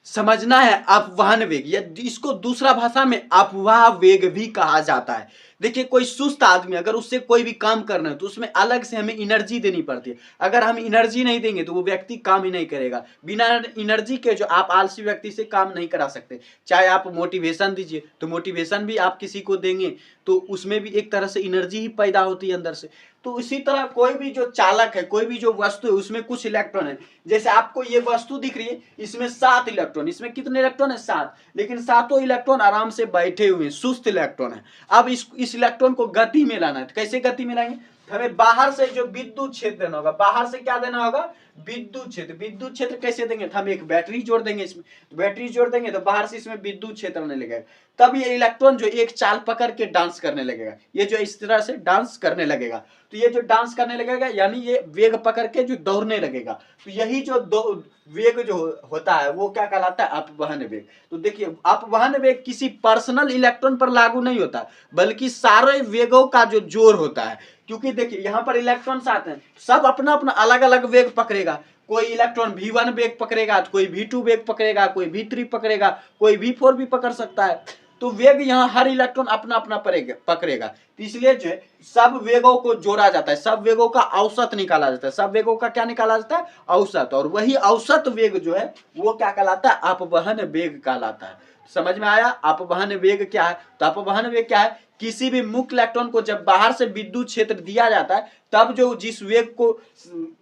समझना है अपवहन वेग, या इसको दूसरा भाषा में अपवाह वेग भी कहा जाता है। देखिए कोई सुस्त आदमी अगर उससे कोई भी काम करना है तो उसमें अलग से हमें एनर्जी देनी पड़ती है। अगर हम एनर्जी नहीं देंगे तो वो व्यक्ति काम ही नहीं करेगा। बिना एनर्जी के जो आप आलसी व्यक्ति से काम नहीं करा सकते। चाहे आप मोटिवेशन दीजिए तो मोटिवेशन भी आप किसी को देंगे तो उसमें भी एक तरह से एनर्जी ही पैदा होती है अंदर से। तो इसी तरह कोई भी जो चालक है, कोई भी जो वस्तु है, उसमें कुछ इलेक्ट्रॉन है। जैसे आपको ये वस्तु दिख रही है, इसमें 7 इलेक्ट्रॉन, इसमें कितने इलेक्ट्रॉन है? 7। लेकिन सातों इलेक्ट्रॉन आराम से बैठे हुए हैं, सुस्त इलेक्ट्रॉन है। अब इस इलेक्ट्रॉन को गति में लाना है। तो कैसे गति में लाएंगे? हमें बाहर से जो विद्युत क्षेत्र देना होगा। बाहर से क्या देना होगा? विद्युत क्षेत्र। विद्युत क्षेत्र कैसे देंगे? तो हम एक बैटरी जोड़ देंगे इसमें। बैटरी जोड़ देंगे तो बाहर से इसमें विद्युत क्षेत्र आने लगेगा। तब ये इलेक्ट्रॉन जो एक चाल पकड़ के डांस करने लगेगा। ये जो इस तरह से डांस करने लगेगा, तो ये जो डांस करने लगेगा यानी ये वेग पकड़ के जो दौड़ने लगेगा। तो यही जो वेग जो होता है वो क्या कहलाता है? अपवहन वेग। तो देखिए अपवहन वेग किसी पर्सनल इलेक्ट्रॉन पर लागू नहीं होता, बल्कि सारे वेगों का जो जोड़ होता है। क्योंकि देखिए यहाँ पर इलेक्ट्रॉन्स आते हैं, सब अपना अपना अलग अलग वेग पकड़ेगा। कोई इलेक्ट्रॉन v1 वेग पकड़ेगा तो कोई v2 वेग पकड़ेगा, कोई v3 पकड़ेगा, कोई v4 भी पकड़ सकता है। तो वेग यहाँ हर इलेक्ट्रॉन अपना अपना पकड़ेगा। तो इसलिए जो है सब वेगों को जोड़ा जाता है, सब वेगों का औसत निकाला जाता है। सब वेगों का क्या निकाला जाता है? औसत। और वही औसत वेग जो है वो क्या कहलाता है? अपवहन वेग कहलाता है। समझ में आया? अपवहन वेग क्या है? तो अपवहन वेग क्या है? किसी भी मुक्त इलेक्ट्रॉन को जब बाहर से विद्युत क्षेत्र दिया जाता है तब जो जिस वेग को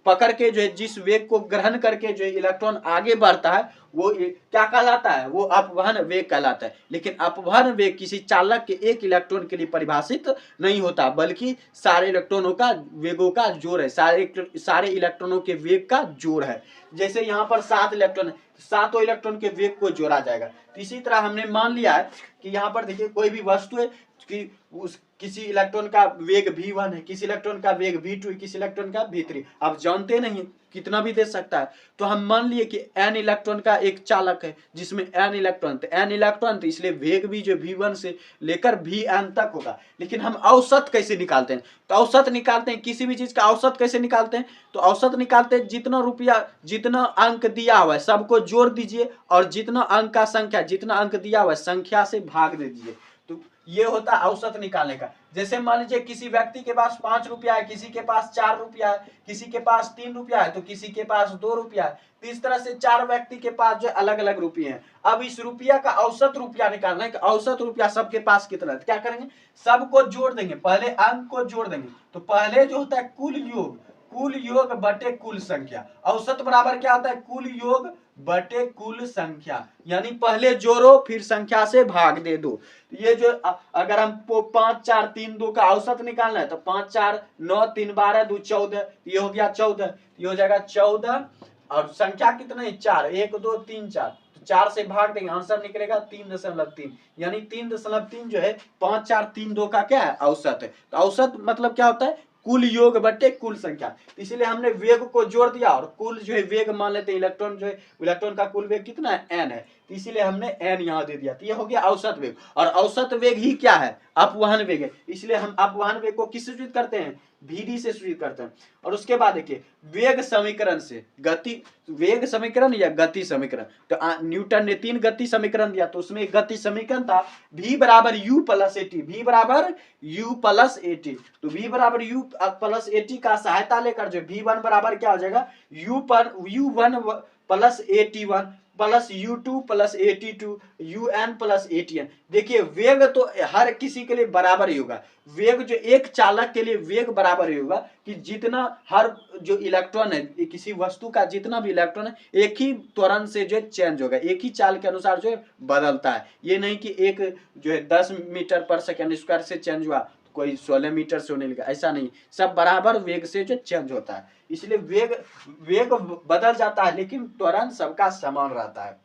पकड़ के जो है, जिस वेग को ग्रहण करके जो इलेक्ट्रॉन आगे बढ़ता है वो क्या कहलाता है? वो अपवहन वेग कहलाता है। लेकिन अपवहन वेग किसी चालक के एक इलेक्ट्रॉन के लिए परिभाषित नहीं होता, बल्कि सारे इलेक्ट्रॉनों का वेगों का जोड़ है। सारे इलेक्ट्रॉनों के वेग का जोड़ है। जैसे यहाँ पर 7 इलेक्ट्रॉन है, सातों इलेक्ट्रॉन के वेग को जोड़ा जाएगा। तो इसी तरह हमने मान लिया है कि यहाँ पर देखिए कोई भी वस्तु है कि उस किसी इलेक्ट्रॉन का वेग v1 है, किसी इलेक्ट्रॉन का वेग v2 है, किसी इलेक्ट्रॉन का v3। आप जानते नहीं कितना भी दे सकता है। तो हम मान लिए कि n इलेक्ट्रॉन का एक चालक है जिसमें n इलेक्ट्रॉन, तो n इलेक्ट्रॉन तो इसलिए वेग भी जो v1 से लेकर vn तक होगा। लेकिन हम औसत कैसे निकालते हैं? तो औसत निकालते हैं, किसी भी चीज का औसत कैसे निकालते हैं? तो औसत निकालते हैं जितना रुपया, जितना अंक दिया हुआ है सबको जोड़ दीजिए और जितना अंक का संख्या, जितना अंक दिया हुआ है संख्या से भाग दे दीजिए। तो ये होता है औसत निकालने का। जैसे मान लीजिए किसी व्यक्ति के पास 5 रुपया है, किसी के पास 4 रुपया है, किसी के पास 3 रुपया है, तो किसी के पास 2 रुपया है। तो इस तरह से 4 व्यक्ति के पास जो अलग अलग रुपये हैं। अब इस रुपया का औसत रुपया निकालना है कि औसत रुपया सबके पास कितना है। तो क्या करेंगे? सबको जोड़ देंगे, पहले अंक को जोड़ देंगे। तो पहले जो होता है कुल योग बटे कुल संख्या। औसत बराबर क्या होता है? कुल योग बटे कुल संख्या। यानी पहले जोड़ो फिर संख्या से भाग दे दो। ये जो अगर हम 5 4 3 2 का औसत निकालना है तो 5 4 9 3 12 2 14, ये हो गया 14, ये हो जाएगा 14। और संख्या कितना है? 4, 1 2 3 4। तो 4 से भाग देंगे, आंसर निकलेगा 3.3। यानी 3.3 जो है 5 4 3 2 का क्या है? औसत है। तो औसत मतलब क्या होता है? कुल योग बटे कुल संख्या। तो इसीलिए हमने वेग को जोड़ दिया और कुल जो है वेग मान लेते हैं। इलेक्ट्रॉन जो है, इलेक्ट्रॉन का कुल वेग कितना है? n है। तो इसीलिए हमने n यहाँ दे दिया। तो ये हो गया औसत वेग। और औसत वेग ही क्या है? अपवहन वेग है। इसलिए हम अपवहन वेग को किससे सूचित करते हैं? vd से सूचित करते हैं। और उसके बाद देखिए वेग समीकरण से गति, वेग समीकरण या गति समीकरण। तो न्यूटन ने 3 गति समीकरण दिया, तो उसमें एक गति समीकरण था v बराबर u प्लस at। v बराबर u प्लस at। तो v बराबर u प्लस at का सहायता लेकर जो v1 बराबर क्या हो जाएगा? u1 plus at1 plus u2 plus at2 un plus atn। देखिए वेग तो हर किसी के लिए बराबर ही होगा। वेग जो एक चालक के लिए वेग बराबर ही होगा कि जितना हर जो इलेक्ट्रॉन है, किसी वस्तु का जितना भी इलेक्ट्रॉन है एक ही त्वरण से जो चेंज होगा, एक ही चाल के अनुसार जो बदलता है। ये नहीं कि एक जो है 10 मीटर पर सेकेंड स्क्वायर से चेंज हुआ, कोई 16 मीटर से होने लगा, ऐसा नहीं। सब बराबर वेग से जो चेंज होता है। इसलिए वेग बदल जाता है लेकिन त्वरण सबका समान रहता है,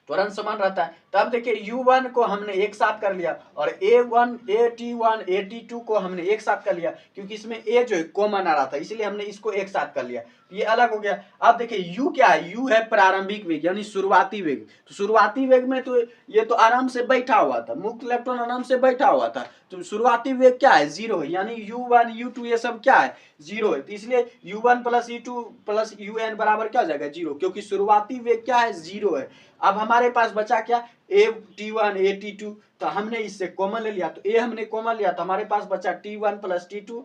त्वरण समान रहता है। तब देखिए u1 को हमने एक साथ कर लिया और a1 at1 at2 को हमने एक साथ कर लिया, क्योंकि इसमें a जो है कॉमन आ रहा था, इसलिए हमने इसको एक साथ कर लिया। तो ये अलग हो गया। अब देखिए u क्या है, u है प्रारंभिक वेग यानी शुरुआती वेग। तो शुरुआती वेग में तो ये तो आराम से बैठा हुआ था, मुक्त इलेक्ट्रॉन आराम से बैठा हुआ था, तो शुरुआती वेग क्या है, 0 है, यानी u1 u2 ये सब क्या है, 0 है। तो इसलिए u1 plus u2 plus un बराबर क्या हो जाएगा, 0, क्योंकि शुरुआती वेग क्या है, 0 है। अब हमारे पास बचा क्या, at1 at2, तो हमने इससे कॉमन ले लिया, तो a हमने कॉमन लिया तो हमारे पास बचा t1 plus t2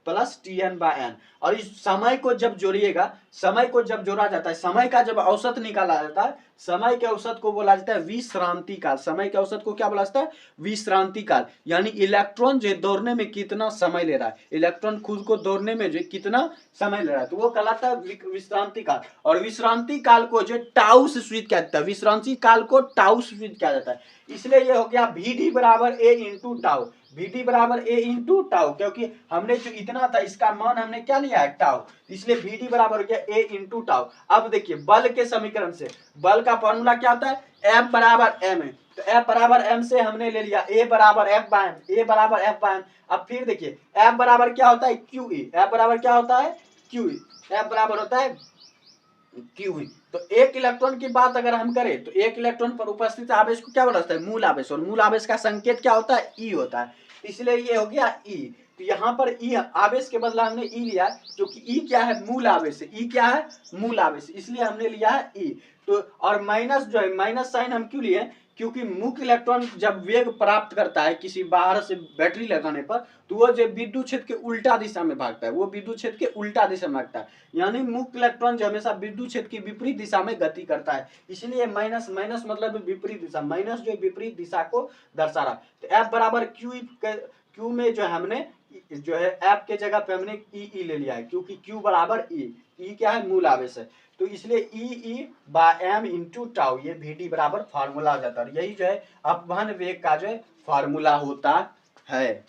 plus tn by n। और इस समय को जब जोड़िएगा, समय को जब जोड़ा जाता है, समय का जब औसत निकाला जाता है, समय के औसत को बोला जाता है विश्रांति काल। समय के औसत को क्या बोला जाता है, विश्रांति काल। यानी इलेक्ट्रॉन जो दौड़ने में कितना समय ले रहा है, इलेक्ट्रॉन खुद को दौड़ने में जो कितना समय ले रहा है, तो वो कहलाता है विश्रांति काल। और विश्रांति काल को जो टाउ से सूचित किया जाता है, विश्रांति काल को टाउ से सूचित किया जाता है। इसलिए ये हो गया VD बराबर A इंटू टाउ, VD बराबर A इंटू टाउ, क्योंकि हमने जो इतना था इसका मान हमने क्या लिया है, टाउ, इसलिए VD बराबर हो गया A इंटू टाउ। अब देखिए बल के समीकरण से बल का फॉर्मूला क्या होता है, F बराबर M है, तो F बराबर M से हमने ले लिया A बराबर F बाय M, A बराबर F बाय M। अब फिर देखिए F बराबर क्या होता है, QE, F बराबर क्या होता है, QE, F बराबर होता है QE। तो एक इलेक्ट्रॉन की बात अगर हम करें तो एक इलेक्ट्रॉन पर उपस्थित आवेश को क्या बोला जाता है, मूल आवेश, और मूल आवेश का संकेत क्या होता है, E होता है, इसलिए ये हो गया E। तो यहाँ पर E आवेश के बदला हमने E लिया, क्योंकि E क्या है, मूल आवेश है, E क्या है, मूल आवेश, इसलिए हमने लिया है E। तो और माइनस जो है, माइनस साइन हम क्यों लिए, क्योंकि मुक्त इलेक्ट्रॉन जब वेग प्राप्त करता है किसी बाहर से बैटरी लगाने पर, तो वो जो विद्युत क्षेत्र के उल्टा दिशा में भागता है, वो विद्युत क्षेत्र के उल्टा दिशा में भागता है, यानी मुक्त इलेक्ट्रॉन जो हमेशा विद्युत क्षेत्र की विपरीत दिशा में गति करता है, इसलिए माइनस, माइनस मतलब विपरीत दिशा, माइनस जो विपरीत दिशा को दर्शा रहा है। तो F बराबर Q में जो है हमने जो है F के जगह पे हमने E ले लिया है, क्योंकि Q बराबर E क्या है, मूल आवेश है, तो इसलिए E by M into tau, ये VD बराबर फार्मूला हो जाता है। यही जो है अपवहन वेग का जो है फार्मूला होता है।